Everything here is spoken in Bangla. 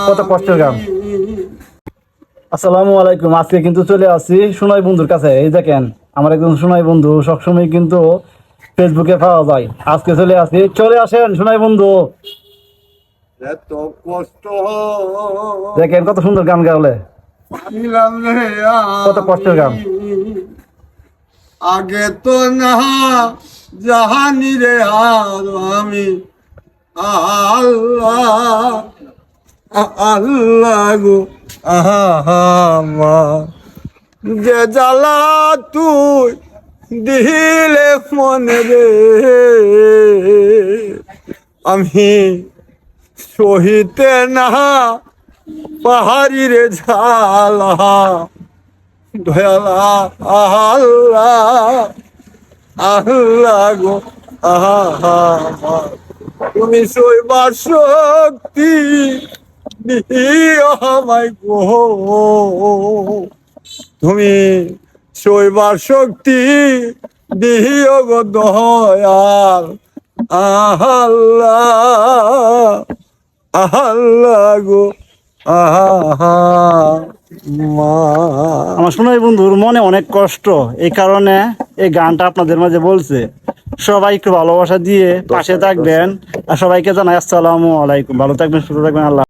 কত কষ্টের গান। আসসালামু আলাইকুম। আজকে কিন্তু চলে আসছি সোনাই বন্ধুর কাছে। এই দেখেন আমার একজন সোনাই বন্ধু, সবসময় কিন্তু ফেসবুকে পাওয়া যায়। আজকে চলে আসি, চলে আসেন সোনাই বন্ধু। এত কষ্ট দেখেন কত সুন্দর গান গাওলে, পাইলাম রে কত কষ্টের গান। আগে তো না জাহানি রে আর আমি আল্লাহ আল্লাহ গো আমার যে জ্বালা তুই দিলে মনে রে আমি সহিতে না পাহাড়ি রে ঝালা দয়ালা আল্লাহ আল্লাহ গো আমার তুমি সইবার শক্তি দিও আমায় গো তুমি সইবার শক্তি দিও গো দয়াল আল্লাহ আল্লাহ গো আমার সোনাই বন্ধুর মনে অনেক কষ্ট, এই কারণে এই গানটা আপনাদের মাঝে বলছে। সবাই একটু ভালোবাসা দিয়ে পাশে থাকবেন, আর সবাইকে জানাই আসসালামু আলাইকুম। ভালো থাকবেন, সুস্থ থাকবেন। আল্লাহ।